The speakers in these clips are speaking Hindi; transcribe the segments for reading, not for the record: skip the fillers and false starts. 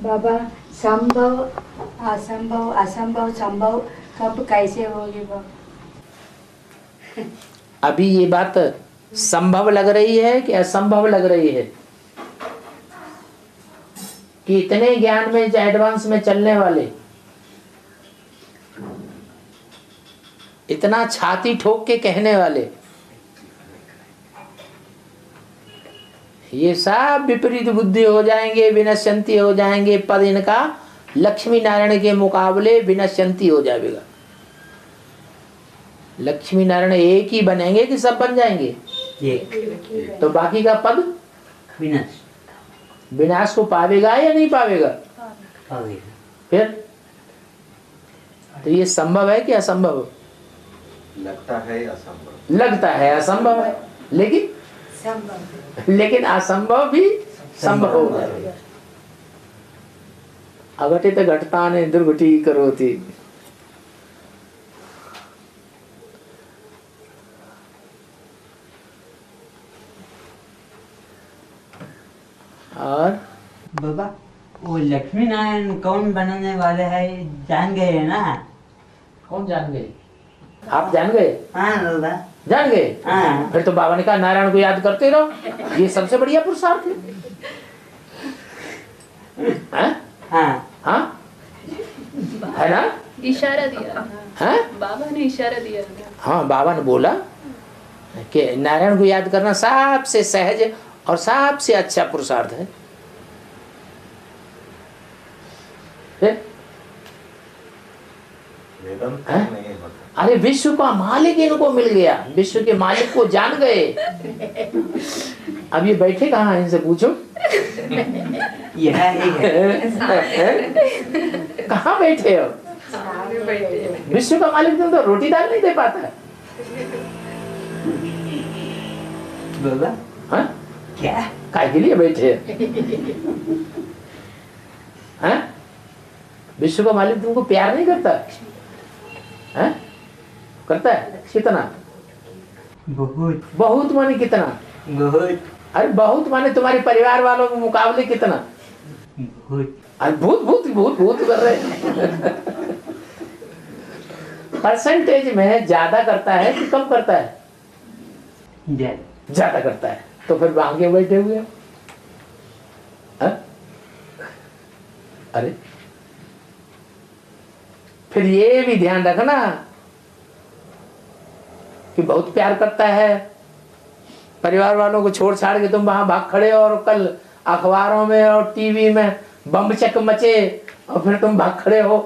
बाबा संभव असंभव असंभव संभव कब कैसे होगी बाबा? अभी ये बात संभव लग रही है कि असंभव लग रही है? कि इतने ज्ञान में एडवांस में चलने वाले, इतना छाती ठोक के कहने वाले, ये सब विपरीत बुद्धि हो जाएंगे, विनश्यंती हो जाएंगे। पद इनका लक्ष्मी नारायण के मुकाबले विनश्यंती हो जाएगा। लक्ष्मी नारायण एक ही बनेंगे कि सब बन जाएंगे? एक। तो बाकी का पद विनाश, विनाश को पावेगा या नहीं पावेगा? पावेगा। फिर तो ये संभव है कि असंभव? लगता है असंभव। लगता है असंभव है, लेकिन लेकिन असंभव भी संभव हो जाएगा। अघटित घटतानि दुर्घटी करोति। और बाबा वो लक्ष्मी नारायण कौन बनाने वाले हैं जान गए है ना? कौन जान गए? आप जान गए? हाँ बाबा जान गए। हाँ। फिर तो बाबा ने कहा नारायण को याद करते रहो, ये सबसे बढ़िया पुरुषार्थ है। हाँ हाँ है ना? इशारा दिया हाँ बाबा ने, इशारा दिया। हाँ बाबा ने बोला कि नारायण को याद करना सबसे सहज और सबसे अच्छा पुरुषार्थ है। नहीं होता। अरे विश्व का मालिक इनको मिल गया, विश्व के मालिक को जान गए। अब ये बैठे कहाँ हैं, इनसे पूछो। कहाँ बैठे हो? विश्व का मालिक तुम तो रोटी दाल नहीं दे पाता है। बाबा हाँ क्या काय के लिए बैठे हैं? विश्व का मालिक तुमको प्यार नहीं करता है? करता है? कितना? बहुत। बहुत माने कितना? बहुत। अरे बहुत माने तुम्हारे परिवार वालों के मुकाबले कितना? बहुत। अरे भूत भूत भूत भूत कर रहे। परसेंटेज में ज्यादा करता है कि कम करता है? ज्यादा करता है। तो फिर आगे बैठे हुए हैं। अरे फिर ये भी ध्यान रखना कि बहुत प्यार करता है, परिवार वालों को छोड़ छाड़ के तुम वहां भाग खड़े हो और कल अखबारों में और टीवी में बम चक मचे और फिर तुम भाग खड़े हो।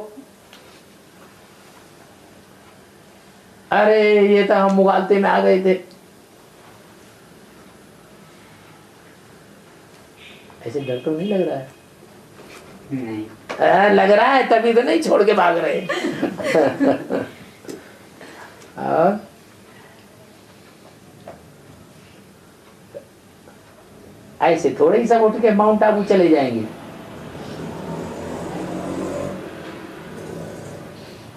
अरे ये तो हम मुगालते में आ गए थे। ऐसे डर तो नहीं लग रहा है? नहीं लग रहा है, तभी तो नहीं छोड़ के भाग रहे। और ऐसे थोड़े ही सब उठ के माउंट आबू चले जाएंगे।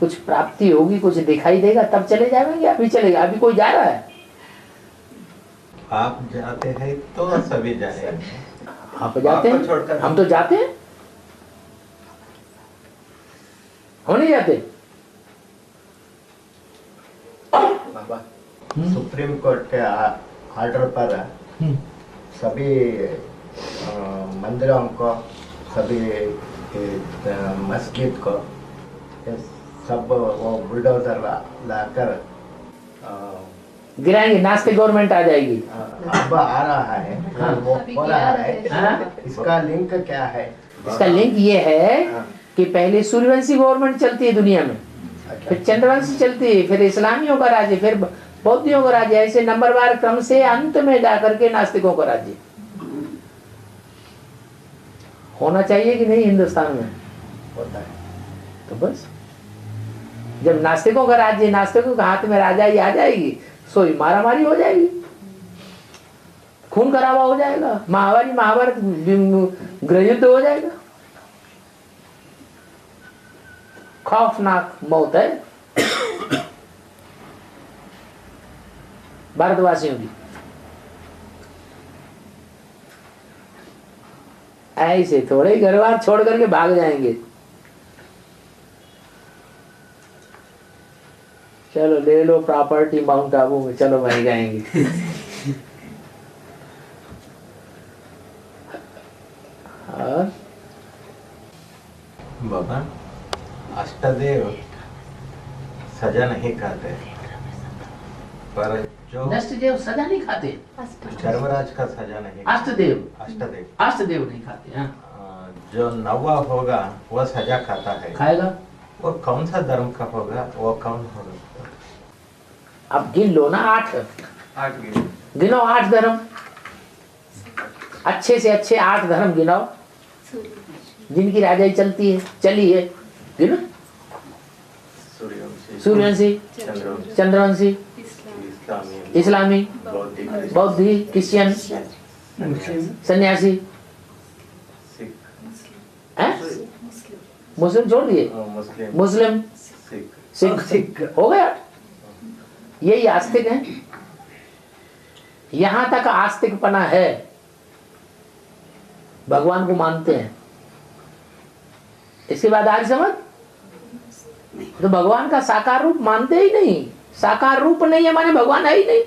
कुछ प्राप्ति होगी, कुछ दिखाई देगा तब चले जाएंगे। अभी चलेगा? अभी कोई जा रहा है? आप जाते हैं तो सभी जाएंगे। आप जाते हैं? हम तो जाते हैं। हम नहीं जाते? बाबा सुप्रीम कोर्ट के ऑर्डर पर सभी मंदिरों को, सभी मस्जिद को सब वो बुलडोजर लाकर गिराएंगे। नास्तिक गवर्नमेंट आ जाएगी। अब आ रहा है। हाँ। वो हो रहा है। हाँ। इसका लिंक क्या है? इसका लिंक ये है कि पहले सूर्यवंशी गवर्नमेंट चलती है दुनिया में, फिर चंद्रवंशी चलती है, फिर इस्लामियों का राज्य, फिर बौद्धियों का राज्य, ऐसे नंबरवार क्रम से अंत में जाकर के नास्तिकों का राज्य होना चाहिए कि नहीं? हिंदुस्तान में होता है। तो बस जब नास्तिकों का राज्य, नास्तिकों के हाथ में राजाई आ जाएगी, सोई मारामारी हो जाएगी, खून खराबा हो जाएगा, महामारी महाभारत गृहयुद्ध हो जाएगा। खौफनाक मौत है भारतवासियों की। ऐसे थोड़े ही घर बार छोड़ करके भाग जाएंगे। चलो ले लो प्रॉपर्टी माउंट आबू में, चलो वहीं जाएंगे। और बाबा अष्टदेव सजा नहीं खाते, पर जो नष्टदेव सजा नहीं खाते, धर्मराज का सजा नहीं, अष्टदेव नहीं खाते। हाँ। जो नवा होगा वो सजा खाता है, खाएगा। वो कौन सा धर्म का होगा, वो कौन होगा? अब गिन लो ना, 8 गिनो, 8 धर्म, अच्छे से अच्छे 8 धर्म गिनाओ जिनकी राजाई चलती है, चली है। गिनो। सूर्यवंशी, चंद्रवंशी, इस्लामी, बौद्धी, क्रिश्चियन, सन्यासी, मुस्लिम छोड़ दिए, मुस्लिम, सिख हो गया। यही आस्तिक है। यहां तक आस्तिकपना है, भगवान को मानते हैं। इसके बाद आगे समझ, तो भगवान का साकार रूप मानते ही नहीं। साकार रूप नहीं है माने भगवान है ही नहीं,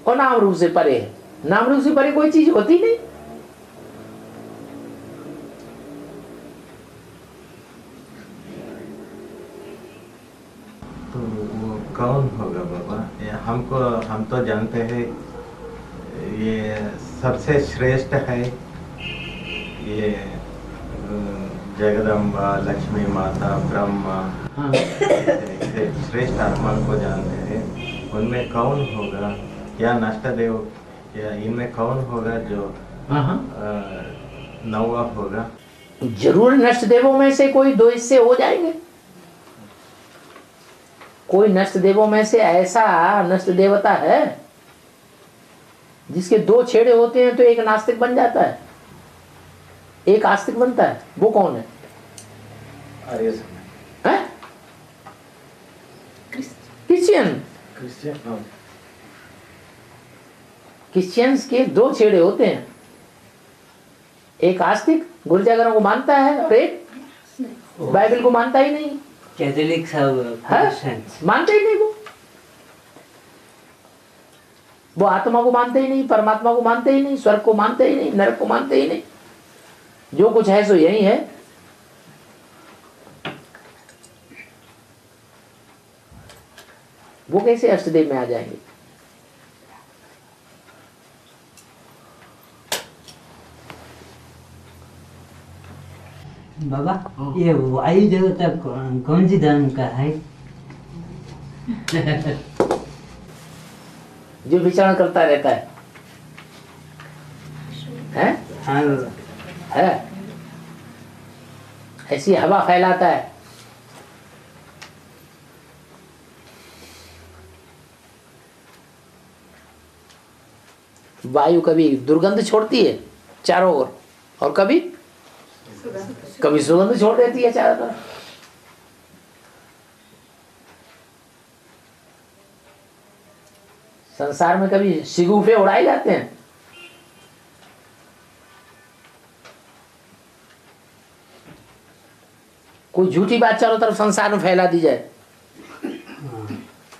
और नाम रूप से परे है। नाम रूप से परे कोई चीज होती नहीं। तो वो कौन होगा बाबा? हम तो जानते हैं ये सबसे श्रेष्ठ है, ये जगदम्बा, लक्ष्मी माता, ब्रह्मा, श्रेष्ठ आत्मा को जानते हैं। उनमें कौन होगा, या नष्टदेव, या इनमें कौन होगा जो नवा होगा? जरूर नष्ट देवों में से कोई 2 हिस्से हो जाएंगे। कोई नष्ट देवों में से ऐसा नष्ट देवता है जिसके 2 छेड़े होते हैं, तो एक नास्तिक बन जाता है, एक आस्तिक बनता है। वो कौन है? क्रिश्चियन। क्रिश्चियंस के 2 छेड़े होते हैं, एक आस्तिक गिरजाघरों को मानता है, और एक बाइबल को मानता ही नहीं। कैथोलिक सब मानते ही नहीं। वो आत्मा को मानते ही नहीं, परमात्मा को मानते ही नहीं, स्वर्ग को मानते ही नहीं, नरक को मानते ही नहीं। जो कुछ है सो यही है। वो कैसे अष्टदेव में आ जाएंगे? बाबा ये वायु देवता कौन सी धर्म का है? जो विचरण करता रहता है, हैं? हाँ बाबा। है ऐसी हवा फैलाता है। वायु कभी दुर्गंध छोड़ती है चारों ओर, और कभी सुगंध छोड़ देती है चारों तरफ। संसार में कभी शिगुफे उड़ाए जाते हैं, कोई झूठी बात चारों तरफ संसार में फैला दी जाए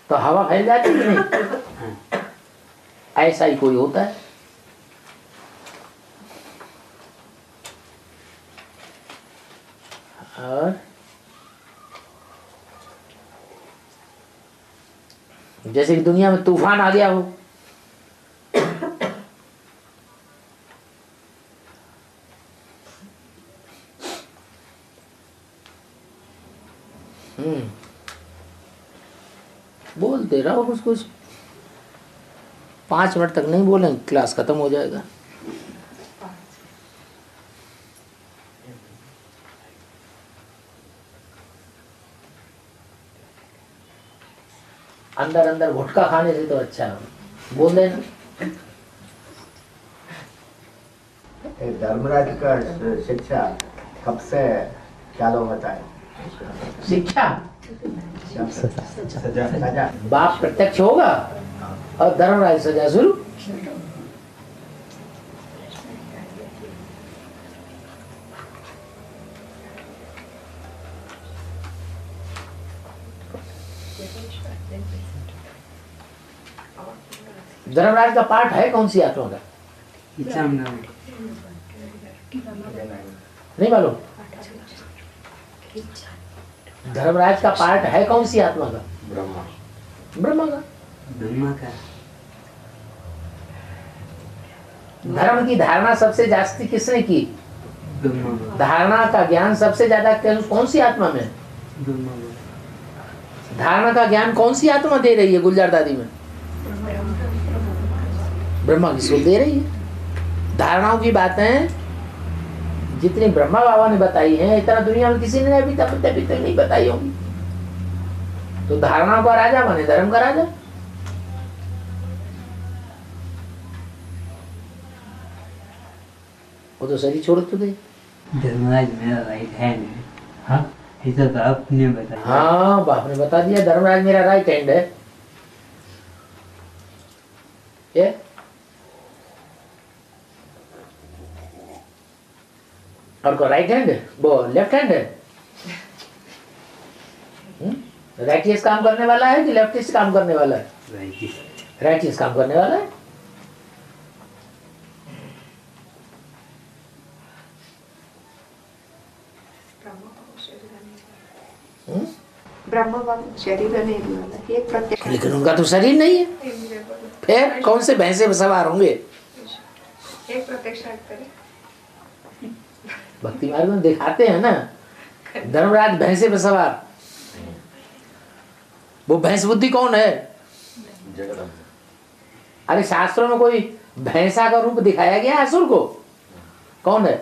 तो हवा फैल जाती है कि नहीं? ऐसा ही कोई होता है। और जैसे कि दुनिया में तूफान आ गया हो, बोलते रहो कुछ कुछ, 5 मिनट तक नहीं बोलेंगे क्लास खत्म हो जाएगा। अंदर अंदर गुटखा खाने से तो अच्छा है बोल देना। धर्मराज का शिक्षा कब से चालू होता है? शिक्षा सजा बाप प्रत्यक्ष होगा और धर्मराज सजा शुरू। धर्मराज का पार्ट है कौन सी आत्मा का? नहीं मालूम? धर्मराज का पार्ट है कौन सी आत्मा का? ब्रह्मा। ब्रह्मा का। ब्रह्मा का। धर्म की धारणा सबसे जास्ती किसने की? ब्रह्मा। धारणा का ज्ञान सबसे ज्यादा कौन सी आत्मा में? ब्रह्मा। धारणा का ज्ञान कौन सी आत्मा दे रही है गुलजार दादी में? ब्रह्मा की सोच दे रही है। धारणाओं की बातें जितनी ब्रह्मा बाबा ने बताई हैं इतना दुनिया में किसी ने अभी तक नहीं बताई होगी। तो धारणाओं का राजा बने धर्म का राजा। वो तो शरीर छोड़ तो दे। धर्मराज मेरा राइट हैंड है। हाँ ये तो बाप ने बताया। हाँ बाप ने बता दिया धर्मराज मेरा राइट हैंड है। ये और को राइट हैंड है वो लेफ्ट हैंड है। राइटियस काम करने वाला है कि लेफ्टिस काम करने वाला है? राइटियस काम करने वाला है। ब्रह्म बाबू शरीर नहीं वाला एक प्रत्यक्ष। लेकिन उनका तो शरीर नहीं है, फिर कौन से भैंसे पे सवार होंगे? एक प्रत्यक्ष भक्ति मार्ग में दिखाते हैं ना धर्मराज भैंसे पे सवार। वो भैंस बुद्धि कौन है? अरे शास्त्रों में कोई भैंसा का रूप दिखाया गया है असुर को? कौन है?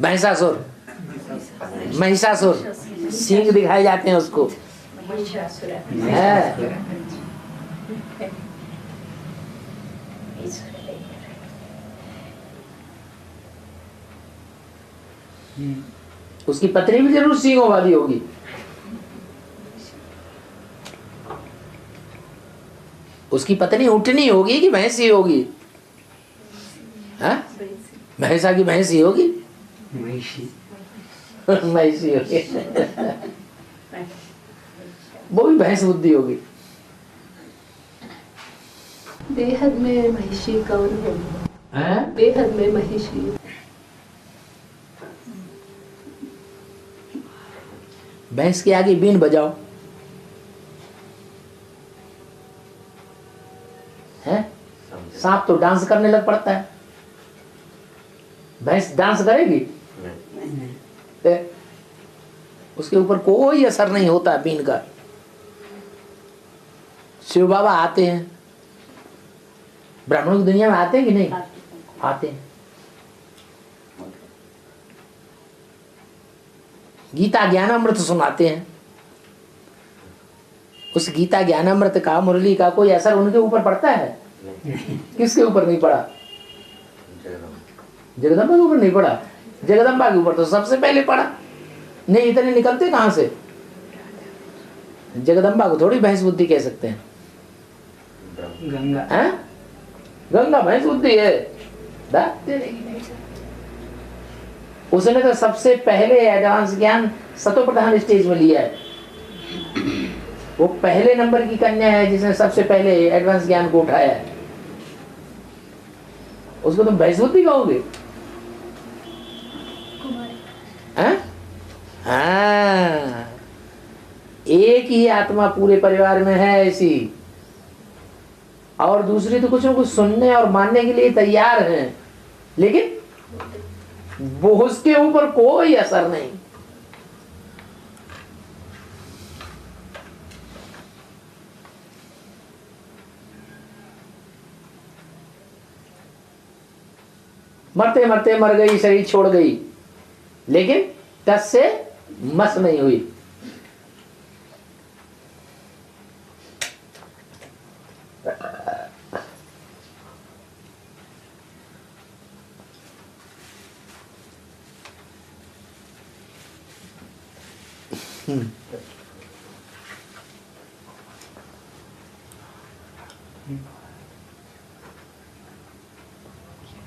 भैंसासुर, महिषासुर, सींग दिखाए जाते हैं उसको। है उसकी पत्नी भी जरूर सींगों वाली होगी। उसकी पत्नी उठनी होगी कि भैंसी होगी? भैंसा की भैंसी होगी? महिषी होगी। वो भी भैंस बुद्धि होगी। बेहद में महिषी कौन है? बेहद में महिषी भैंस के आगे बीन बजाओ है, सांप तो डांस करने लग पड़ता है। भैंस डांस करेगी? उसके ऊपर कोई असर नहीं होता बीन का। शिव बाबा आते हैं, ब्राह्मणों की दुनिया में आते हैं कि नहीं? आते हैं। गीता ज्ञानामृत सुनाते हैं। उस गीता ज्ञानामृत का, मुरली का कोई असर उनके ऊपर पड़ता है? किसके ऊपर नहीं पड़ा? जगदम्बा के ऊपर नहीं पड़ा। जगदम्बा के ऊपर तो सबसे पहले पड़ा। नहीं इतने निकलते कहां से? जगदम्बा को थोड़ी भैंस बुद्धि कह सकते हैं। गंगा है? गंगा भैंस बुद्धि है। उसने तो सबसे पहले एडवांस ज्ञान सतो प्रधान स्टेज में लिया है। वो पहले नंबर की कन्या है जिसने सबसे पहले एडवांस ज्ञान को उठाया है। उसको तुम भैंस बुद्धि कहोगे? हाँ, एक ही आत्मा पूरे परिवार में है ऐसी, और दूसरी तो कुछ न कुछ सुनने और मानने के लिए तैयार हैं, लेकिन वो उसके ऊपर कोई असर नहीं। मरते मरते मर गई, शरीर छोड़ गई, लेकिन टस से मस नहीं हुई।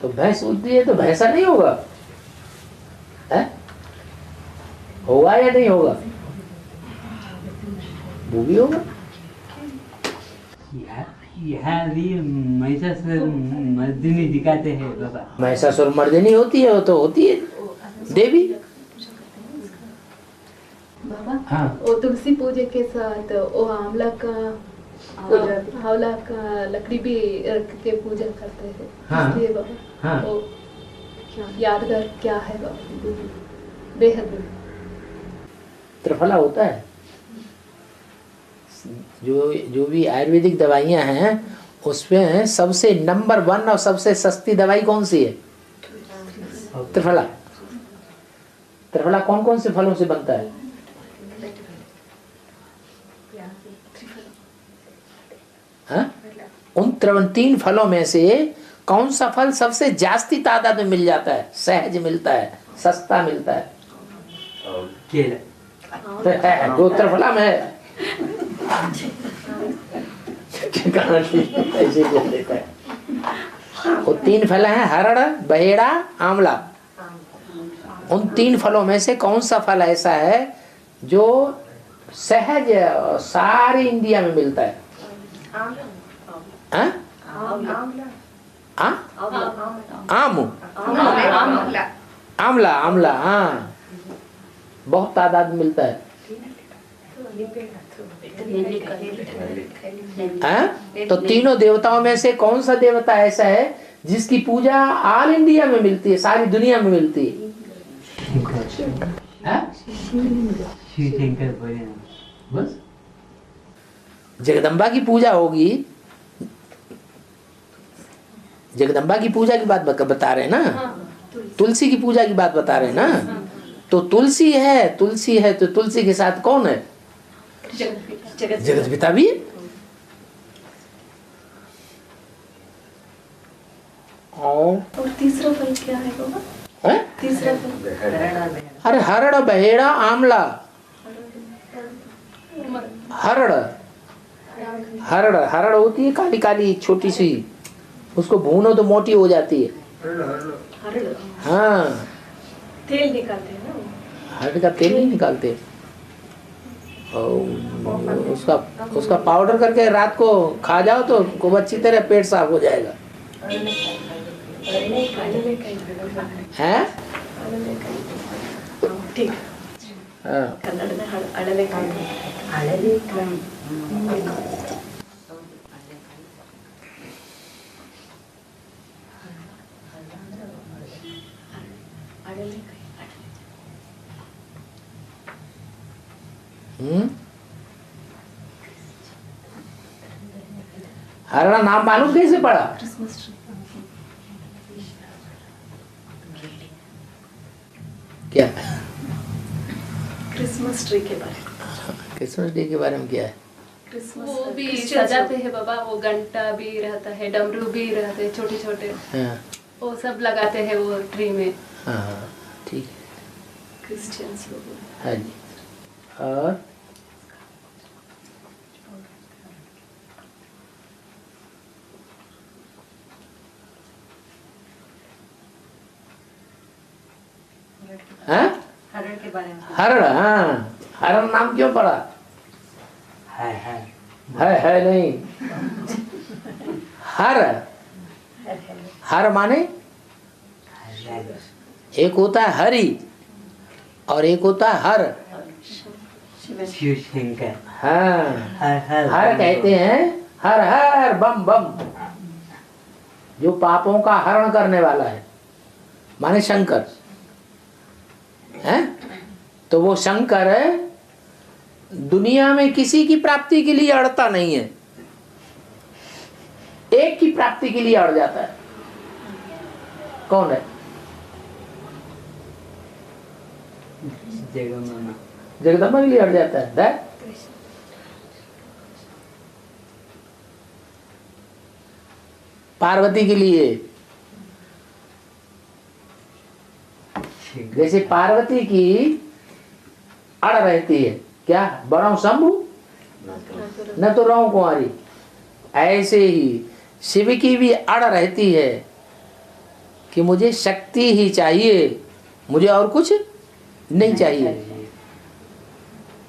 तो भैंस बुद्धि है तो भैंसा नहीं होगा? है? होगा या नहीं होगा? वो भी होगा। यहाँ भी महिषासुर मर्दिनी दिखाते हैं बाबा। महिषासुर मर्दिनी होती है, वो तो होती है देवी। बाबा हाँ। वो तुलसी पूजे के साथ वो आंवला का लकड़ी भी रख के पूजा करते हैं। हाँ। इसलिए बाबा हाँ। वो यादगार क्या है बाबा, बेहद त्रिफला होता है। जो भी आयुर्वेदिक दवाइयां हैं उसमें सबसे नंबर 1 और सबसे सस्ती दवाई कौन सी है? त्रिफला। त्रिफला कौन कौन से फलों से बनता है? हाँ? उन 3 फलों में से कौन सा फल सबसे जास्ती तादाद में मिल जाता है, सहज मिलता है, सस्ता मिलता है? केला। जो त्रिफला में है। ऐसे बोल देता है। वो 3 फल हैं, हरड़, बहेड़ा, आंवला। उन 3 फलों में से कौन सा फल ऐसा है जो सहज सारे इंडिया में मिलता है? हाँ? आमला। आमला, हाँ, बहुत तादाद में मिलता है। हाँ? तो तीनों देवताओं में से कौन सा देवता ऐसा है जिसकी पूजा ऑल इंडिया में मिलती है, सारी दुनिया में मिलती है? हाँ? शिव शंकर बोले ना। बस जगदम्बा की पूजा होगी। जगदम्बा की पूजा की बात बता रहे हैं ना, तुलसी की पूजा की बात बता रहे हैं ना। तो तुलसी है तो तुलसी के साथ कौन है? जगत पिता भी है। और तीसरा फल क्या है बाबा? है? तीसरा फल अरे हरड़, बहेड़ा, आमला। हरड़ हरड़ होती है काली काली छोटी सी, उसको भूनो तो मोटी हो जाती है। हाँ, तेल निकालते हैं ना। हरड़ का तेल नहीं निकालते, और उसका पाउडर करके रात को खा जाओ तो खूब अच्छी तरह पेट साफ हो जाएगा। हैं? ठीक। हाँ। कन्नड़ में अड़लेकाಯಿ। हरड़ा नाम मालूम कैसे पड़ा? क्या? क्रिसमस ट्री के बारे में। क्रिसमस डे के बारे में क्या है? वो भी सजाते हैं बाबा, वो घंटा भी रहता है, डमरू भी रहते हैं छोटे छोटे। हाँ। वो सब लगाते हैं वो ट्री में। हाँ, ठीक है। क्रिश्चियंस लोग। हाँ जी। और हरड़ के बारे में। हरड़, हाँ, हरड़ नाम क्यों पड़ा? है नहीं। हर माने एक होता है हरि और एक होता है हर। शिव शंकर। हाँ, हर कहते हैं हर हर बम बम, जो पापों का हरण करने वाला है, माने शंकर है। तो वो शंकर दुनिया में किसी की प्राप्ति के लिए अड़ता नहीं है, एक की प्राप्ति के लिए अड़ जाता है। कौन है? जगदम्बा के लिए अड़ जाता है। पार्वती के लिए, जैसे पार्वती की अड़ रहती है, क्या बराऊ शंभु न तो रहूं कुंवारी, ऐसे ही शिव की भी अड़ रहती है कि मुझे शक्ति ही चाहिए, मुझे और कुछ नहीं चाहिए।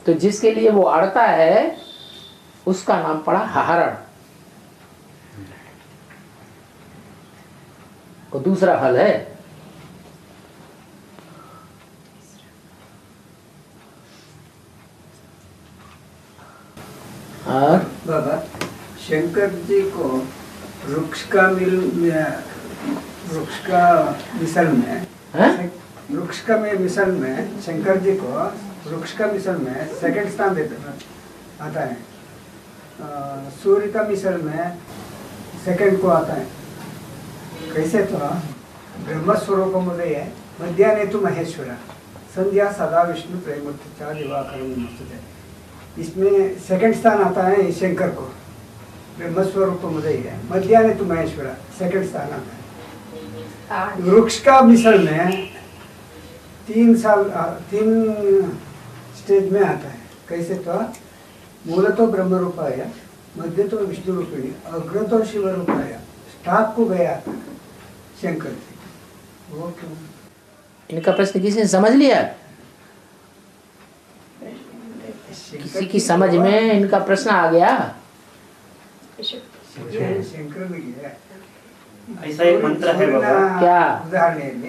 तो जिसके लिए वो अड़ता है उसका नाम पड़ा हरण। वो दूसरा फल है। और बाबा शंकर जी को वृक्ष का मिसल में वृक्ष का मिसल में शंकर जी को वृक्ष का मिसल में सेकंड स्थान देते आता है। सूर्य का मिसल में सेकंड को आता है। कैसे तो ब्रह्म स्वरूप मुदय मध्याह्ने तो महेश्वर संध्या सदा विष्णु प्रेमूर्ति दिवाकर नमस्ते। इसमें सेकंड स्थान आता है शंकर को, ब्रह्म स्वरूप मुदय है, मध्याह्ने तो महेश्वर सेकंड स्थान आता है। वृक्ष का मिसल में 3 स्टेज में आता है। कैसे तो मूल तो ब्रह्म रूपाय, मध्य तो विष्णु रूपिणी, अग्र तो शिव रूपाय, स्टाप को गया शंकर जी। वो क्यों? इनका प्रश्न किसी ने समझ लिया? किसी की समझ में इनका प्रश्न आ गया? शंकर में ऐसा एक मंत्र है बाबा। क्या? उदाहरण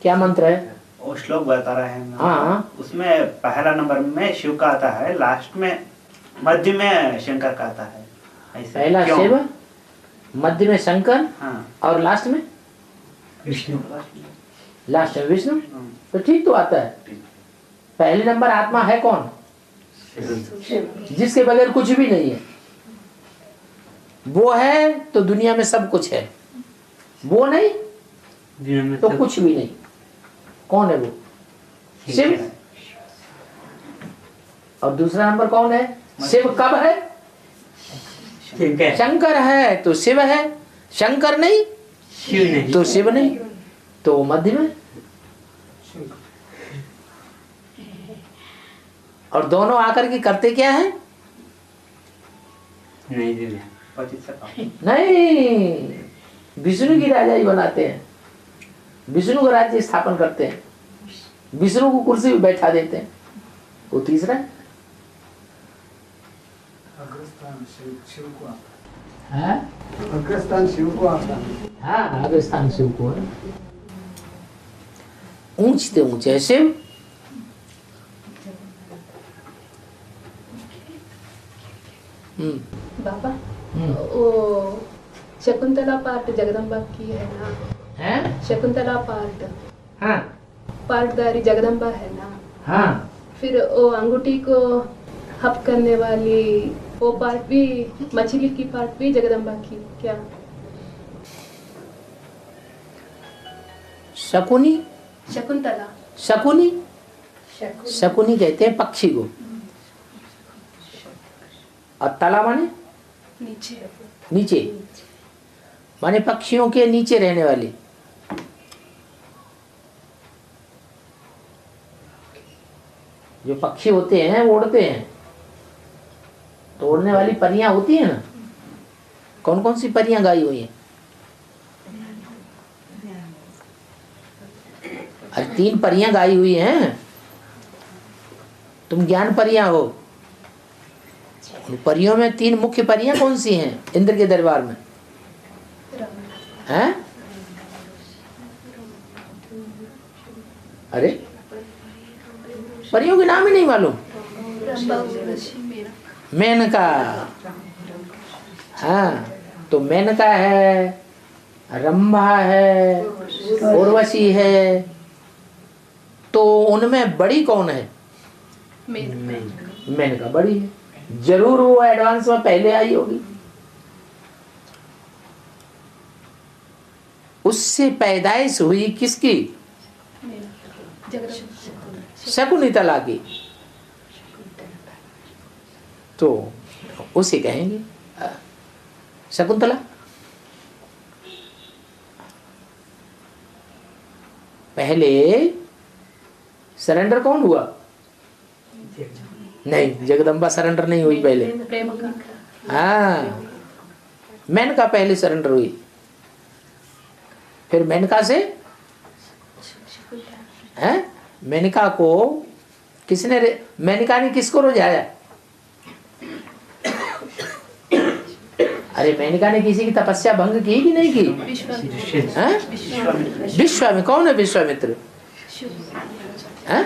क्या मंत्र है? वो श्लोक बता रहे हैं। हाँ। उसमें पहला नंबर में शिव का आता है, लास्ट में मध्य में शंकर का आता है। ऐसा पहला क्यों? शिव, मध्य में शंकर, हाँ। और लास्ट में विष्णु। लास्ट में विष्णु। तो ठीक तो आता है। पहले नंबर आत्मा है कौन? जिसके बगैर कुछ भी नहीं है। वो है तो दुनिया में सब कुछ है, वो नहीं तो कुछ भी नहीं। कौन है वो? शिव। और दूसरा नंबर कौन है? शिव कब है? शंकर है तो शिव है, शंकर नहीं शिव नहीं तो शिव नहीं, तो मध्य में। और दोनों आकर के करते क्या है? नहीं, विष्णु की राजाई बनाते हैं, विष्णु का राज्य स्थापन करते हैं, विष्णु को कुर्सी पे बैठा देते हैं। वो तीसरा अग्रस्थान शिव को आता है। अग्रस्थान शिव को आता है। हाँ, अग्रस्थान शिव को है। ऊंचते ऊंचे शिव, बाबा वो शकुंतला पार्ट जगदम्बा की है ना? है? शकुंतला पार्ट हाँ पार्टदारी जगदम्बा है ना? हाँ। फिर वो अंगूठी को हप करने वाली वो पार्ट भी, मछली की पार्ट भी जगदम्बा की क्या? शकुनी, शकुंतला। शकुनी, शकुनी कहते हैं पक्षी को। और तला माने नीचे नीचे, माने पक्षियों के नीचे रहने वाली। जो पक्षी होते हैं वो उड़ते हैं, तो उड़ने वाली परियां होती हैं ना। कौन कौन सी परियां गाई हुई हैं? अरे 3 परियां गाई हुई हैं। तुम ज्ञान परियां हो। उन परियों में 3 मुख्य परियां कौन सी हैं इंद्र के दरबार में? हैं? अरे परियों के नाम ही नहीं मालूम। मेनका, हाँ, तो मेनका है, रंभा है, उर्वशी है। तो उनमें बड़ी कौन है? मेनका बड़ी है। जरूर वो एडवांस में पहले आई होगी। उससे पैदाइश हुई किसकी? शकुंतला की। तो उसे कहेंगे शकुंतला। पहले सरेंडर कौन हुआ? नहीं, जगदम्बा सरेंडर नहीं हुई पहले। हाँ, मेनका पहले सरेंडर हुई। फिर मेनका से हैं? मेनका को किसने मेनका ने किसको रुझाया? अरे मेनका ने किसी की तपस्या भंग की कि नहीं की? हैं? विश्वामित्र कौन है? विश्वामित्र हैं?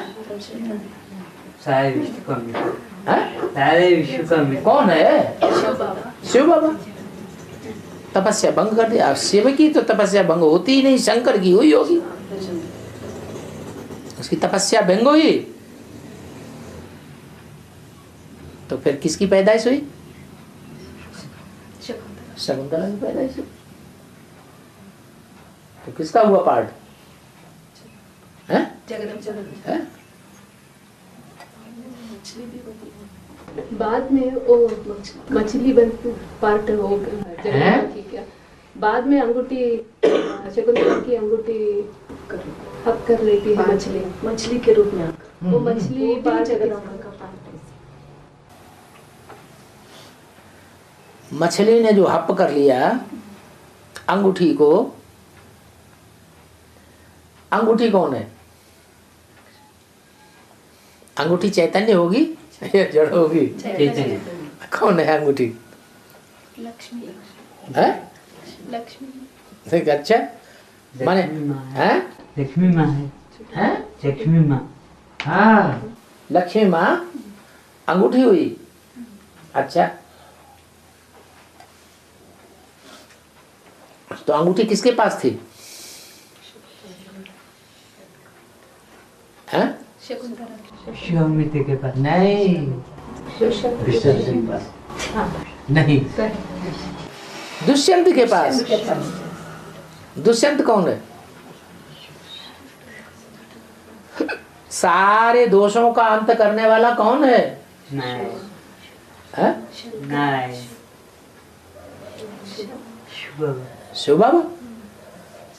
सारे विश्व का मित्र, हैं? सारे विश्व का मित्र कौन है? शिव बाबा। तपस्या भंग कर दिया। शिव की तो तपस्या भंग होती ही नहीं, शंकर की हुई होगी, उसकी तपस्या भंग हुई। तो फिर किसकी पैदाइश हुई? शकुंतला की पैदाइश हुई। तो किसका हुआ पार्ट है? है? बाद में वो मछली बन पार्ट हो गया क्या? बाद में अंगूठी शकुंतला की अंगूठी हक कर लेती है मछली, मछली के रूप में वो मछली पार्ट जगदम्बा का पार्ट है। मछली ने जो हप कर लिया अंगूठी को, अंगूठी कौन है? अंगूठी चैतन्य होगी या जड़ होगी? चैतन्य। कौन है अंगूठी? लक्ष्मी है? लक्ष्मी। अच्छा माने है? लक्ष्मी माँ है, लक्ष्मी माँ। हाँ, लक्ष्मी माँ अंगूठी हुई। अच्छा, तो अंगूठी किसके पास थी? हैं? विश्वामित्र के पास नहीं, दुष्यंत के पास नहीं, दुष्यंत के पास। दुष्यंत कौन है? सारे दोषों का अंत करने वाला कौन है? नारायण। नारायण शिव बाबा।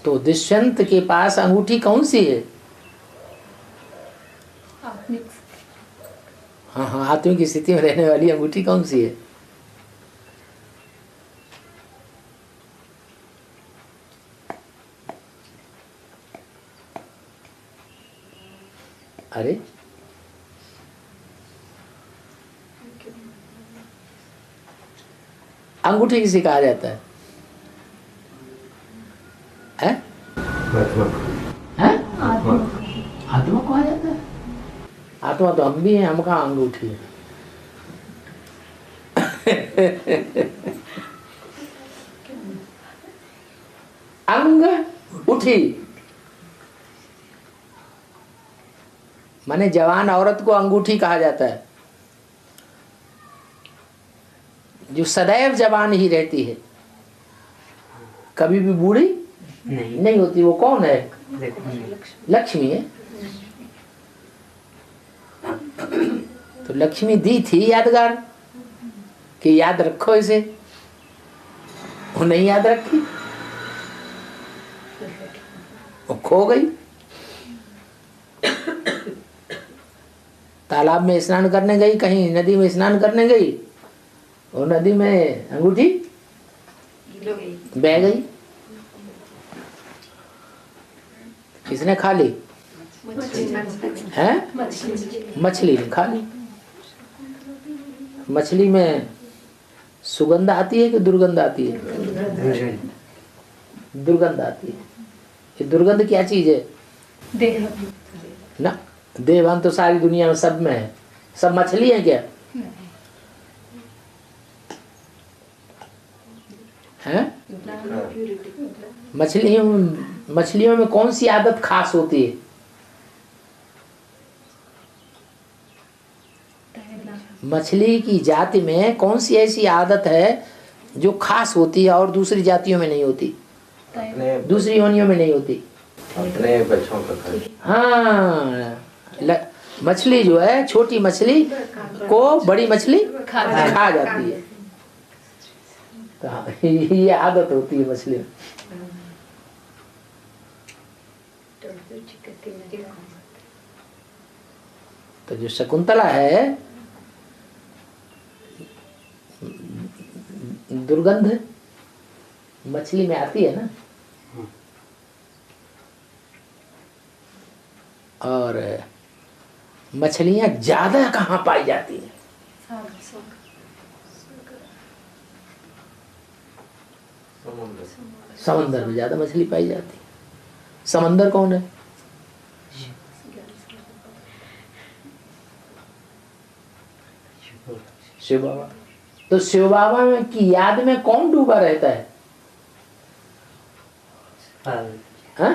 तो दुष्यंत के पास अंगूठी कौन सी है? हाँ हाँ, आत्मिक की स्थिति में रहने वाली अंगूठी कौन सी है? अरे अंगूठी किसे कहा जाता है? हैं? हैं? आत्मा कहा जाता है। आत्मा तो हम भी हैं, हम कहाँ अंगूठी है। अंग उठी माने जवान औरत को अंगूठी कहा जाता है, जो सदैव जवान ही रहती है, कभी भी बूढ़ी नहीं होती। वो कौन है? लक्ष्मी है। तो लक्ष्मी दी थी यादगार कि याद रखो इसे, वो नहीं याद रखी, वो खो गई। तालाब में स्नान करने गई, कहीं नदी में स्नान करने गई, वो नदी में अंगूठी बह गई। किसने खा ली? हैं? मछली ने खा ली। मछली में सुगंध आती है कि दुर्गंध आती है? दुर्गंध आती है। ये दुर्गंध क्या चीज है? ना, देवभान तो सारी दुनिया में सब में है। सब मछली है क्या? हैं? मछलियों में कौन सी आदत खास होती है? मछली की जाति में कौन सी ऐसी आदत है जो खास होती है और दूसरी जातियों में नहीं होती, दूसरी योनियों में नहीं होती? अपने बच्चों का खाना। हाँ, मछली जो है, छोटी मछली को बड़ी मछली खा जाती है। तो ये आदत होती है मछली में। तो जो शकुंतला है, दुर्गंध मछली में आती है ना, और मछलियां ज्यादा कहाँ पाई जाती हैं? समंदर में ज्यादा मछली पाई जाती है। समंदर कौन है? शिव बाबा। तो शिव बाबा में की याद में कौन डूबा रहता है? हाँ?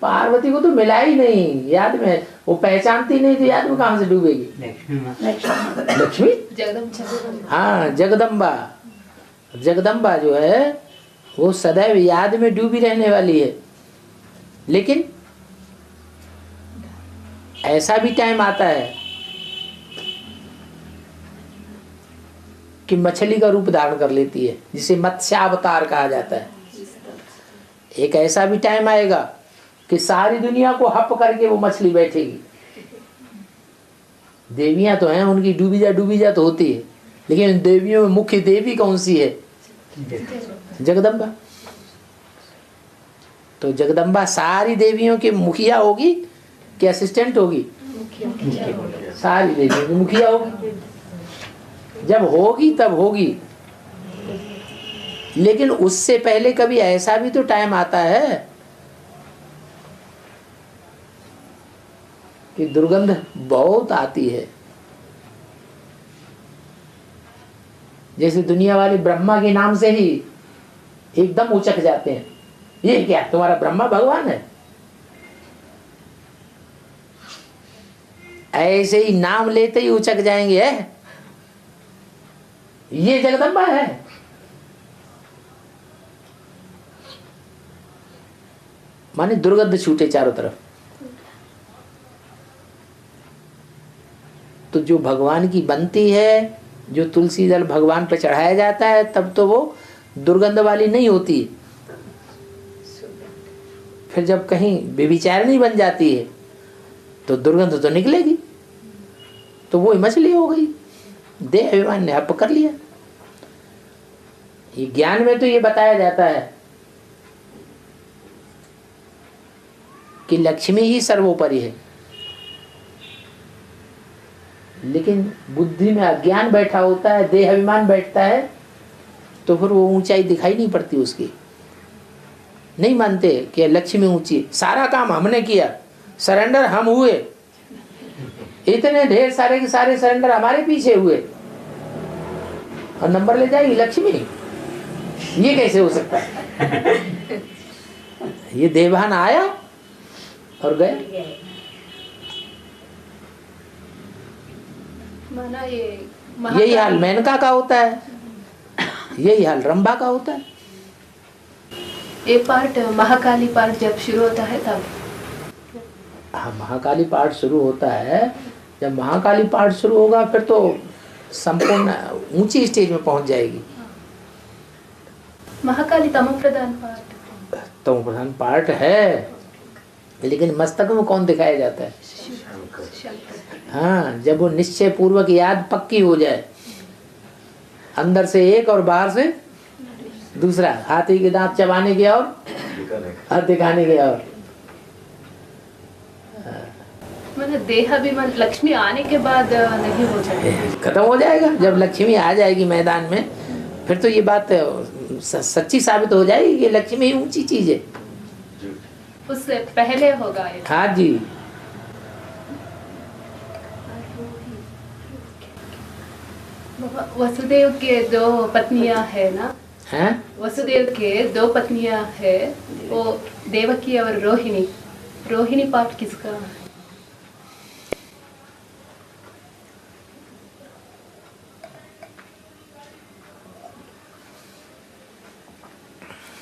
पार्वती को तो मिला ही नहीं याद में, वो पहचानती नहीं तो याद में कहां से डूबेगी? लक्ष्मी। हाँ, जगदम्बा। जगदम्बा जो है वो सदैव याद में डूबी रहने वाली है। लेकिन ऐसा भी टाइम आता है कि मछली का रूप धारण कर लेती है, जिसे मत्स्यावतार कहा जाता है। एक ऐसा भी टाइम आएगा कि सारी दुनिया को हप करके वो मछली बैठेगी। देवियां तो हैं, उनकी डूबी जा तो होती है, लेकिन देवियों में मुख्य देवी कौन सी है? जगदम्बा। तो जगदम्बा सारी देवियों की मुखिया होगी कि असिस्टेंट होगी? सारी देवियों की मुखिया होगी। जब होगी तब होगी। लेकिन उससे पहले कभी ऐसा भी तो टाइम आता है कि दुर्गंध बहुत आती है। जैसे दुनिया वाले ब्रह्मा के नाम से ही एकदम उचक जाते हैं, ये क्या तुम्हारा ब्रह्मा भगवान है? ऐसे ही नाम लेते ही उचक जाएंगे, है ये जगदम्बा है। माने दुर्गंध छूटे चारों तरफ। तो जो भगवान की बनती है, जो तुलसी दल भगवान पे चढ़ाया जाता है, तब तो वो दुर्गंध वाली नहीं होती। फिर जब कहीं व्यभिचारिणी बन जाती है तो दुर्गंध तो निकलेगी। तो वो मछली हो गई, देह अभिमान ने हप कर लिया। ये ज्ञान में तो ये बताया जाता है कि लक्ष्मी ही सर्वोपरि है, लेकिन बुद्धि में अज्ञान बैठा होता है, देह अभिमान बैठता है, तो फिर वो ऊंचाई दिखाई नहीं पड़ती उसकी। नहीं मानते कि लक्ष्मी ऊंची। सारा काम हमने किया, सरेंडर हम हुए, इतने ढेर सारे के सारे सरेंडर हमारे पीछे हुए, और नंबर ले जाएगी लक्ष्मी? ये कैसे हो सकता है? ये देवान आया और गया। माना ये यही हाल मेनका का होता है, यही हाल रंभा का होता है। ये पार्ट महाकाली पार्ट जब शुरू होता है तब। हाँ, महाकाली पार्ट शुरू होता है। जब महाकाली पार्ट शुरू होगा फिर तो संपूर्ण ऊंची स्टेज में पहुंच जाएगी। महाकाली तमो प्रधान पार्ट। तमो प्रधान पार्ट है, लेकिन मस्तक में कौन दिखाया जाता है? हाँ, जब वो निश्चय पूर्वक याद पक्की हो जाए, अंदर से एक और बाहर से दूसरा, हाथी के दांत चबाने के और हाथ दिखाने के और। मतलब देह अभिमान लक्ष्मी आने के बाद नहीं हो जाएगा, खत्म हो जाएगा। जब लक्ष्मी आ जाएगी मैदान में, फिर तो ये बात सच्ची साबित हो जाएगी कि लक्ष्मी ऊंची चीज है। उससे पहले होगा ये। हाँ जी। वसुदेव के दो पत्नियां है ना? हैं? वसुदेव के दो पत्नियां है, वो देवकी और रोहिणी। रोहिणी पार्ट किसका है?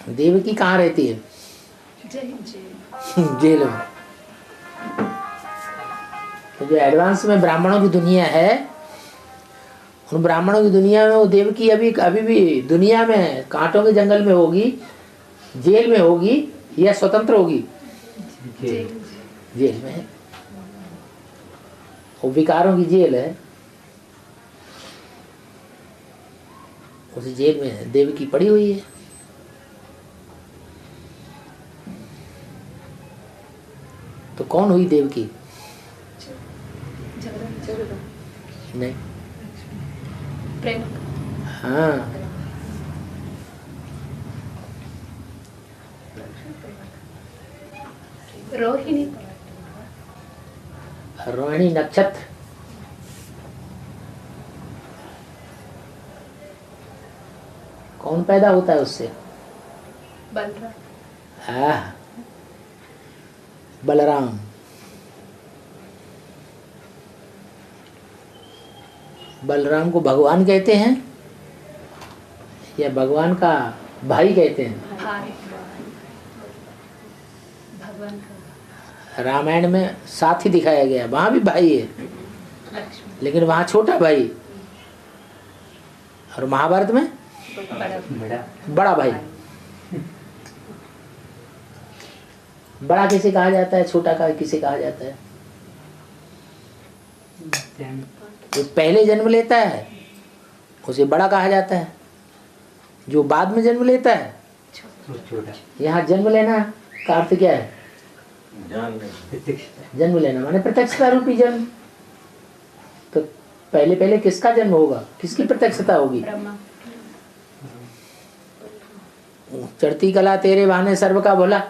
देवकी कहाँ रहती है? जेल में। तो जो एडवांस में ब्राह्मणों की दुनिया है, उन ब्राह्मणों की दुनिया में वो देवकी अभी भी दुनिया में कांटों के जंगल में होगी, जेल में होगी, या स्वतंत्र होगी? जेल में है। वो विकारों की जेल है, उस जेल में देवकी पड़ी हुई है। तो कौन हुई देवकी? नहीं। प्रेम। हाँ, रोहिणी रोहिणी नक्षत्र, कौन पैदा होता है उससे? बलराम। बलराम। बलराम को भगवान कहते हैं या भगवान का भाई कहते हैं? भाई भगवान का। रामायण में साथ ही दिखाया गया, वहां भी भाई है लक्ष्मण लेकिन वहां छोटा भाई, और महाभारत में बड़ा। बड़ा भाई। बड़ा किसे कहा जाता है, छोटा का किसे कहा जाता है? जो पहले जन्म लेता है उसे बड़ा कहा जाता है, जो बाद में जन्म लेता है यहाँ जन्म लेना का अर्थ क्या है? जन्म लेना माने प्रत्यक्षता रूपी जन्म। तो पहले पहले किसका जन्म होगा, किसकी प्रत्यक्षता होगी? ब्रह्मा। चढ़ती कला तेरे बहाने सर्व का भोला।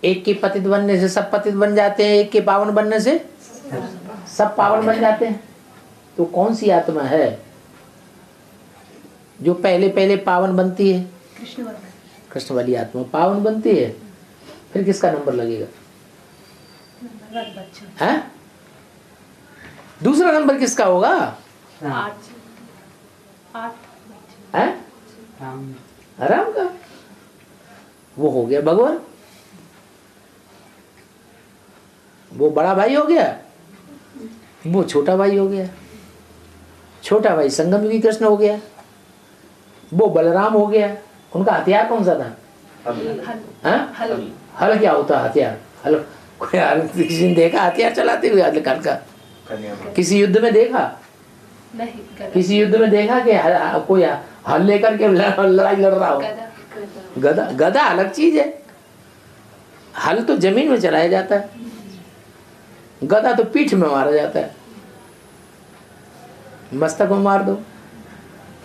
एक के पतित बनने से सब पतित बन जाते हैं, एक के पावन बनने से सब पावन बन जाते हैं। तो कौन सी आत्मा है जो पहले पहले पावन बनती है? कृष्ण वाली आत्मा पावन बनती है। फिर किसका नंबर लगेगा? है? दूसरा नंबर किसका होगा? 8 है? राम का। वो हो गया भगवान, वो बड़ा भाई हो गया, वो छोटा भाई हो गया। छोटा भाई संगम युगी कृष्ण हो गया, वो बलराम हो गया। उनका हथियार कौन सा था? हल क्या होता है हथियार? हल कोई किसी ने देखा हथियार चलाते हुए? हल का किसी युद्ध में देखा? नहीं। किसी युद्ध में देखा कि कोई हल लेकर के लड़ाई लड़ रहा हो? गदा। गदा अलग चीज है, हल तो जमीन में चलाया जाता है, गदा तो पीठ में मारा जाता है। मस्तक में मार दो,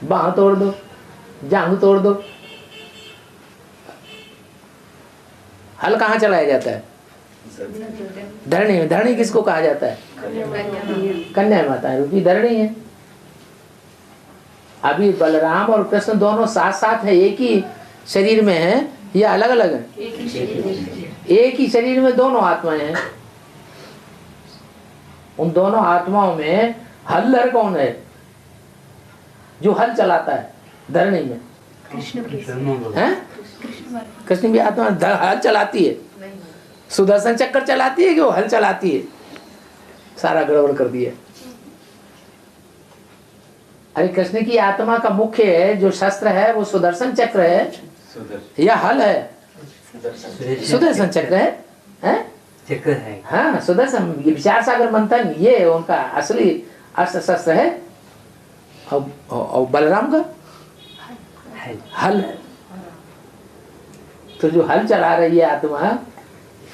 बाह तोड़ दो, जांग तोड़ दो। हल कहाँ चलाया जाता है? धरणी में। धरणी किसको कहा जाता है? कन्या माता रूपी धरणी है। अभी बलराम और कृष्ण दोनों साथ साथ है, एक ही शरीर में है या अलग अलग है? एक ही शरीर में दोनों आत्माएं हैं। उन दोनों आत्माओं में हल्लर कौन है जो हल चलाता है धरणी में? कृष्ण की आत्मा हल चलाती है, सुदर्शन चक्कर चलाती है कि वो हल चलाती है? सारा गड़बड़ कर दिया। अरे कृष्ण की आत्मा का मुख्य है जो शस्त्र है वो सुदर्शन चक्र है या हल है? सुदर्शन चक्र है, चक्र है। हाँ सुदर्शन विचार सागर मंथन ये उनका असली अस्त्र शस्त्र है। और बलराम का हल। तो जो हल चला रही है आत्मा,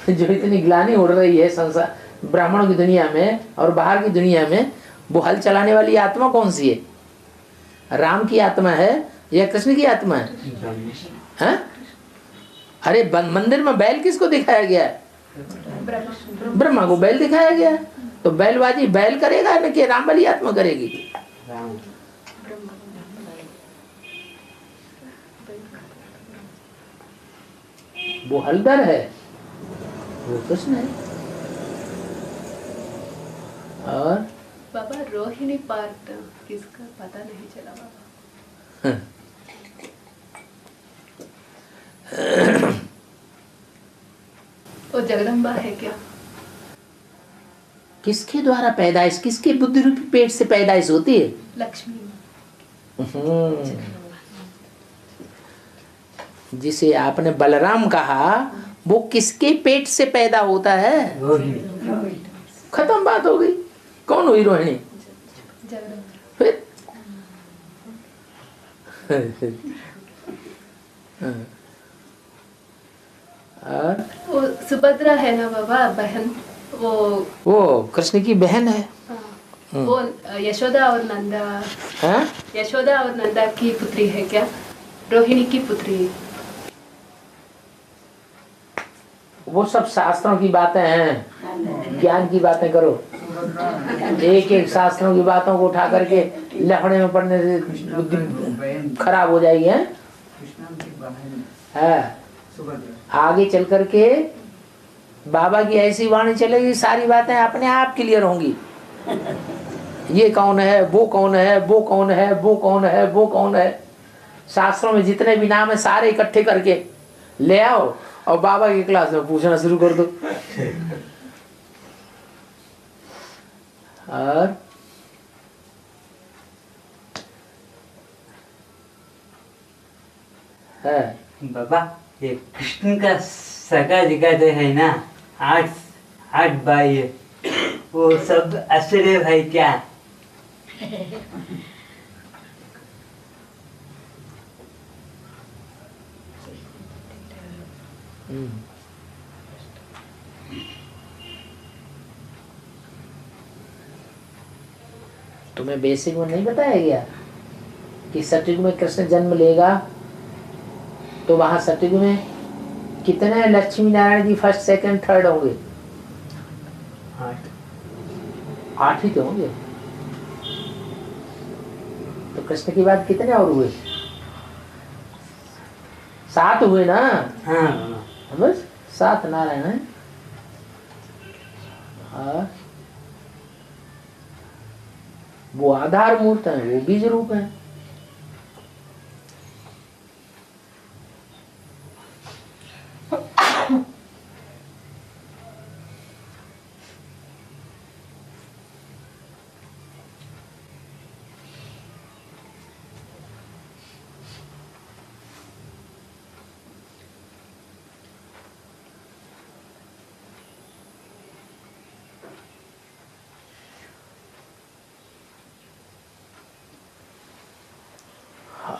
जो इतनी ग्लानि उड़ रही है संसार ब्राह्मणों की दुनिया में और बाहर की दुनिया में, वो हल चलाने वाली आत्मा कौन सी है? राम की आत्मा है या कृष्ण की आत्मा है? हाँ? अरे मंदिर में बैल किसको दिखाया गया है? ब्रह्मा को बैल दिखाया गया है। तो बैलबाजी बैल करेगा न कि राम वाली आत्मा करेगी? वो हलदर है, वो कृष्ण है। और बाबा रोहिणी पार्ट किसका पता नहीं चला बाबा। वो जगदम्बा है क्या? किसके द्वारा पैदाइश, किसके बुद्धि रूपी पेट से पैदाइश होती है? लक्ष्मी। जिसे आपने बलराम कहा वो किसके पेट से पैदा होता है? खत्म बात हो गई। कौन हुई रोहिणी? फिर और वो सुभद्रा है ना बाबा, बहन। वो कृष्ण की बहन है। वो यशोदा और नंदा। हाँ? यशोदा और नंदा की पुत्री है क्या? रोहिणी की पुत्री। वो सब शास्त्रों की बातें हैं, ज्ञान की बातें करो। एक एक शास्त्रों की बातों को उठा करके लफड़े में पड़ने से बुद्धि खराब हो जाएगी है? आगे चल करके बाबा की ऐसी वाणी चलेगी, सारी बातें अपने आप क्लियर होंगी। ये कौन है, वो कौन है, वो कौन है, वो कौन है, वो कौन है। शास्त्रों में जितने भी नाम है सारे इकट्ठे करके ले आओ और बाबा की क्लास में पूछना शुरू कर दो। और है बाबा, ये कृष्ण का सगा दिखाते है ना, 8 भाई है, वो सब असली भाई क्या? तुम्हें बेसिक में नहीं बताया गया कि सतयुग में कृष्ण जन्म लेगा तो वहां सतयुग में कितने Lakshmi Narayan ji first second third होंगे? 8 ही तो होंगे। तो कृष्ण की बात कितने और हुए? 7 हुए ना? हाँ बस 7 नारायण है। और वो आधार मूर्त है, वो बीज रूप है।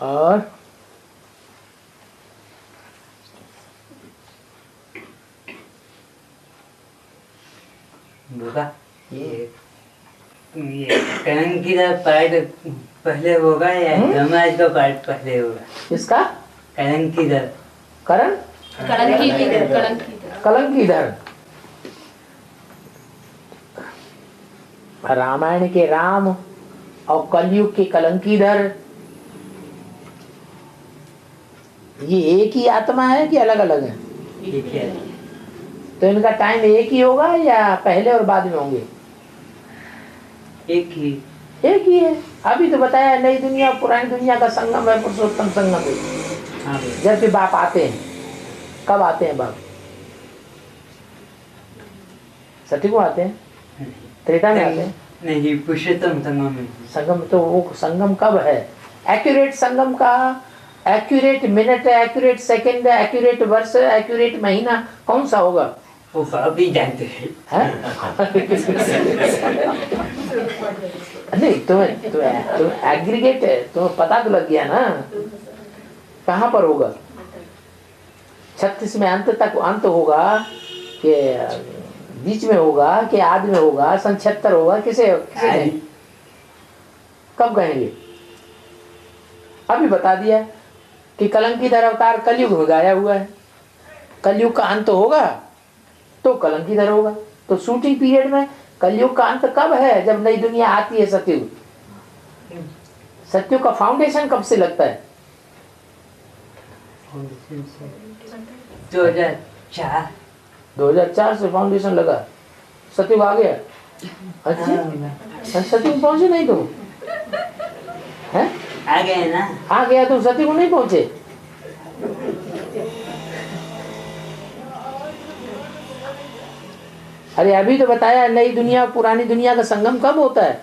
और बाबा, ये कलंकी का पार्ट पहले होगा या समाज का पार्ट पहले होगा? इसका कलंकीधर करण कलंकीधर रामायण के राम और कलयुग के कलंकीधर, ये एक ही आत्मा है कि अलग अलग है? ठीक है। तो इनका टाइम एक ही होगा या पहले और बाद में होंगे? एक ही है। अभी तो बताया नई दुनिया पुरानी दुनिया का संगम है, पुरुषोत्तम संगम है। हाँ जब भी बाप आते हैं, कब आते हैं बाप? सतयुग में आते हैं, त्रेता में आते हैं? नहीं, पुरुषोत्तम संगम में। संगम तो वो संगम कब है? एक्यूरेट संगम का accurate minute, accurate second, accurate वर्ष, एक्यूरेट महीना कौन सा होगा? वो अभी जानते हैं। नहीं तुम एग्रीगेट है, तुम्हें पता तो लग गया ना कहाँ पर होगा? 36 में अंत तक अंत होगा कि बीच में होगा कि आदि में होगा, सन 76 होगा, किसे कब कहेंगे? अभी बता दिया कि कलंकीधर अवतार कलयुग में गाया हुआ है। कलयुग का अंत होगा तो कलंकीधर होगा। तो शूटिंग पीरियड में कलयुग का अंत कब है? जब नई दुनिया आती है सतयुग। सतयुग का फाउंडेशन कब से लगता है? 2004 से फाउंडेशन लगा, सतयुग आ गया। अच्छा, सतयुग पहुंचे नहीं तुम? हैं? आ गए ना? आ गया तुम सतयुग नहीं पहुंचे? अरे अभी तो बताया नई दुनिया पुरानी दुनिया का संगम कब होता है?